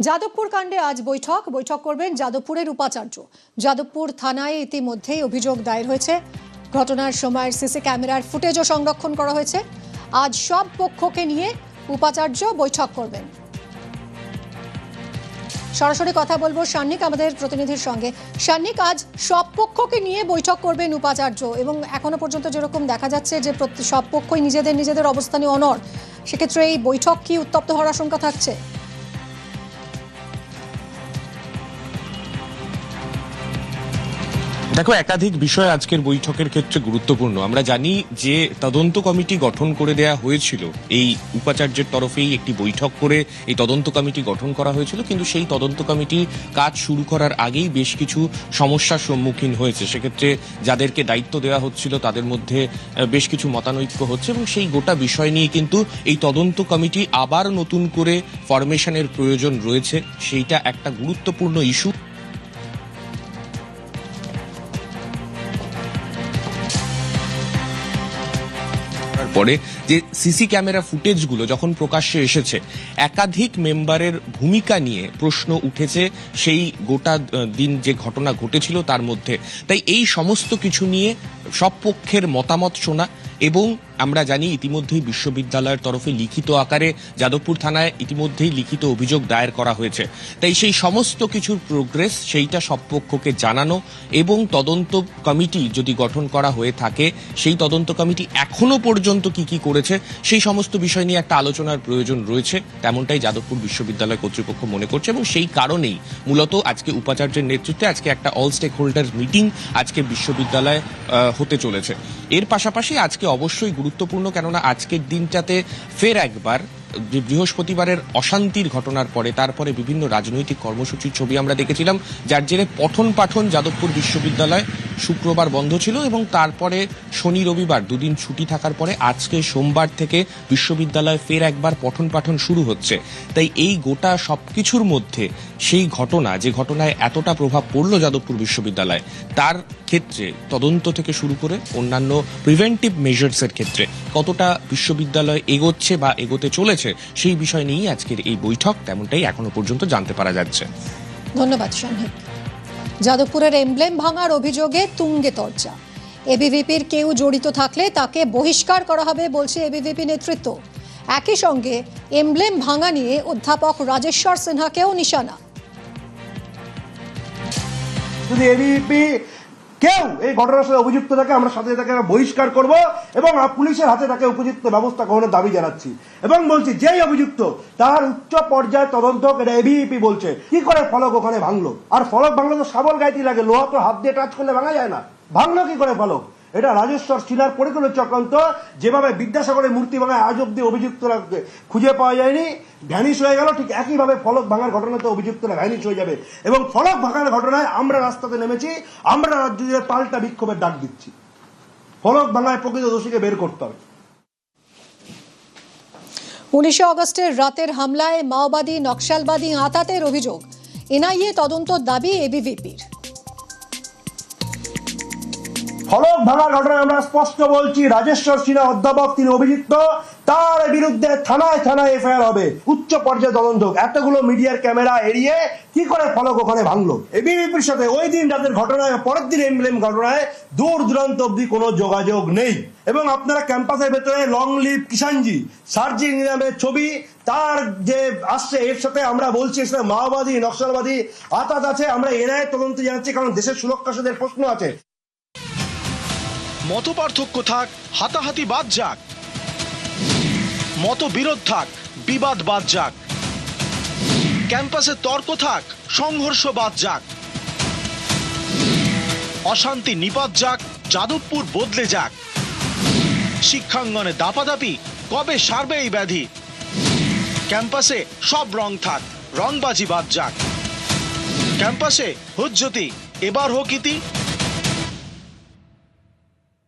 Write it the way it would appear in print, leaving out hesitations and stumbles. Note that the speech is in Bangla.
যাদবপুর কাণ্ডে আজ বৈঠক করবেন যাদবপুরের উপাচার্য। যাদবপুর থানায় ইতিমধ্যেই অভিযোগ দায়ের হয়েছে। ঘটনার সময়ের সিসি ক্যামেরার ফুটেজও সংরক্ষণ করা হয়েছে। আজ সব পক্ষকে নিয়ে উপাচার্য বৈঠক করবেন। সরাসরি কথা বলবো সান্নিক আমাদের প্রতিনিধির সঙ্গে। সান্নিক, আজ সব পক্ষকে নিয়ে বৈঠক করবেন উপাচার্য এবং এখনো পর্যন্ত যেরকম দেখা যাচ্ছে যে সব পক্ষই নিজেদের অবস্থানে অনড়, সেক্ষেত্রে এই বৈঠক কি উত্তপ্ত হওয়ার আশঙ্কা থাকছে? দেখো, একাধিক বিষয় আজকের বৈঠকের ক্ষেত্রে গুরুত্বপূর্ণ। আমরা জানি যে তদন্ত কমিটি গঠন করে দেয়া হয়েছিল, এই উপাচার্যের তরফেই একটি বৈঠক করে এই তদন্ত কমিটি গঠন করা হয়েছিল, কিন্তু সেই তদন্ত কমিটি কাজ শুরু করার আগেই বেশ কিছু সমস্যার সম্মুখীন হয়েছে। সেক্ষেত্রে যাদেরকে দায়িত্ব দেওয়া হচ্ছিল তাদের মধ্যে বেশ কিছু মতানৈক্য হচ্ছে এবং সেই গোটা বিষয় নিয়ে কিন্তু এই তদন্ত কমিটি আবার নতুন করে ফরমেশনের প্রয়োজন রয়েছে। সেইটা একটা গুরুত্বপূর্ণ ইস্যু। পরে যে সিসি ক্যামেরা ফুটেজগুলো যখন প্রকাশ্যে এসেছে, একাধিক মেম্বারের ভূমিকা নিয়ে প্রশ্ন উঠেছে সেই গোটা দিন যে ঘটনা ঘটেছিল তার মধ্যে। তাই এই সমস্ত কিছু নিয়ে সব পক্ষের মতামত শোনা, এবং আমরা জানি ইতিমধ্যেই বিশ্ববিদ্যালয়ের তরফে লিখিত আকারে যাদবপুর থানায় ইতিমধ্যেই লিখিত অভিযোগ দায়ের করা হয়েছে। তাই সেই সমস্ত কিছুর প্রোগ্রেস সেইটা সব পক্ষকে জানানো, এবং তদন্ত কমিটি যদি গঠন করা হয়ে থাকে সেই তদন্ত কমিটি এখনো পর্যন্ত কি করেছে সেই সমস্ত বিষয় নিয়ে একটা আলোচনার প্রয়োজন রয়েছে, তেমনটাই যাদবপুর বিশ্ববিদ্যালয় কর্তৃপক্ষ মনে করছে। এবং সেই কারণেই মূলত আজকে উপাচার্যের নেতৃত্বে আজকে একটা অল স্টেক হোল্ডার মিটিং আজকে বিশ্ববিদ্যালয়ে হতে চলেছে। এর পাশাপাশি আজকে অবশ্যই গুরুত্বপূর্ণ, কেননা আজকের দিনটাতে ফের একবার বৃহস্পতিবারের অশান্তির ঘটনার পরে তারপরে বিভিন্ন রাজনৈতিক কর্মসূচির ছবি আমরা দেখেছিলাম, যার জেরে পঠন পাঠন যাদবপুর বিশ্ববিদ্যালয় শুক্রবার বন্ধ ছিল এবং তারপরে শনি রবিবার দুদিন ছুটি থাকার পরে আজকে সোমবার থেকে বিশ্ববিদ্যালয় ফের একবার পঠন পাঠন শুরু হচ্ছে। তাই এই গোটা সবকিছুর মধ্যে সেই ঘটনা, যে ঘটনায় এতটা প্রভাব পড়ল যাদবপুর বিশ্ববিদ্যালয়, তার ক্ষেত্রে তদন্ত থেকে শুরু করে অন্যান্য প্রিভেন্টিভ মেজার্সের ক্ষেত্রে কতটা বিশ্ববিদ্যালয় এগোচ্ছে বা এগোতে চলেছে সেই বিষয় নিয়েই আজকের এই বৈঠক, তেমনটাই এখনো পর্যন্ত জানতে পারা যাচ্ছে। ধন্যবাদ সান্নিক। যাদবপুরের এমব্লেম ভাঙার অভিযোগে তুঙ্গে তর্জা। এবিভিপির কেউ জড়িত থাকলে তাকে বহিষ্কার করা হবে বলছে এবিভিপি নেতৃত্ব। একই সঙ্গে এমব্লেম ভাঙা নিয়ে অধ্যাপক রাজেশ্বর সিনহাকেও নিশানা। যদি এবিভিপি কেউ এই ঘটনার সাথে অভিযুক্ত থাকে, আমরা সাথে তাকে বহিষ্কার করব এবং পুলিশের হাতে তাকে উপযুক্ত ব্যবস্থা গ্রহণের দাবি জানাচ্ছি এবং বলছি যেই অভিযুক্ত তার উচ্চ পর্যায়ে তদন্ত, এটা এবিভিপি বলছে। কি করে ফলক ওখানে ভাঙলো? আর ফলক ভাঙলে তো শাবল গাইতে লাগে, লোহা তো হাত দিয়ে টাচ করলে ভাঙা যায় না। ভাঙলো কি করে ফলক? এটা রাজেশ্বর সিনহার পরিকল্পিত চক্রান্ত। যেভাবে বিদ্যাসাগরের মূর্তি ভাঙায় আজ অব্দি অভিযুক্তরা খুঁজে পাওয়া যায়নি, ভ্যানিশ হয়ে গেল, ঠিক একইভাবে ফলক ভাঙার ঘটনাতে অভিযুক্তরা ভ্যানিশ হয়ে যাবে। এবং ফলক ভাঙার ঘটনায় আমরা রাস্তাতে নেমেছি, আমরা রাজ্য জুড়ে পাল্টা বিক্ষোভের ডাক দিচ্ছি। ফলক ভাঙায় প্রকৃত দোষীকে বের করতে হবে। 19 আগস্টের রাতের হামলায় মাওবাদী নকশালবাদী আঁতাতের অভিযোগ। এনআইএ তদন্ত দাবি এবিভিপির। ফলক ভাঙার ঘটনায় আমরা স্পষ্ট বলছি, রাজেশ্বর সিনহা অধ্যাপক, তিনি অভিযুক্ত, তার বিরুদ্ধে থানায় এফআইআর হবে, উচ্চ পর্যায়ে তদন্ত। এতগুলো মিডিয়ার ক্যামেরা এড়িয়ে কি করে ফলক ওখানে ভাঙলো? এবিভিপির সাথে ওই দিন রাতের ঘটনায়, পরের দিন এমব্লেম ঘটনায় দূর দূরান্ত অব্দি কোনো যোগাযোগ নেই। এবং আপনারা ক্যাম্পাসের ভেতরে লং লিভ কিষাণজি সার্জিং নামের ছবি তার যে আসছে, এর সাথে আমরা বলছি এর সাথে মাওবাদী নকশালবাদী আতাত আছে। আমরা এনআইএ তদন্ত জানাচ্ছি, কারণ দেশের সুরক্ষার সাথে প্রশ্ন আছে। মত পার্থক্য থাক, হাতাহাতি বাদ যাক, মতবিরোধ থাক, বিবাদ বাদ যাক, ক্যাম্পাসে তর্ক থাক, সংঘর্ষ বাদ যাক, অশান্তি নিপাত যাক, যাদবপুর বদলে যাক, শিক্ষাঙ্গনে দাপাদাপি কবে সারবে এই ব্যাধি? ক্যাম্পাসে সব রং থাক, রংবাজি বাদ যাক, ক্যাম্পাসে হুজ্জতি এবার হোক ইতি।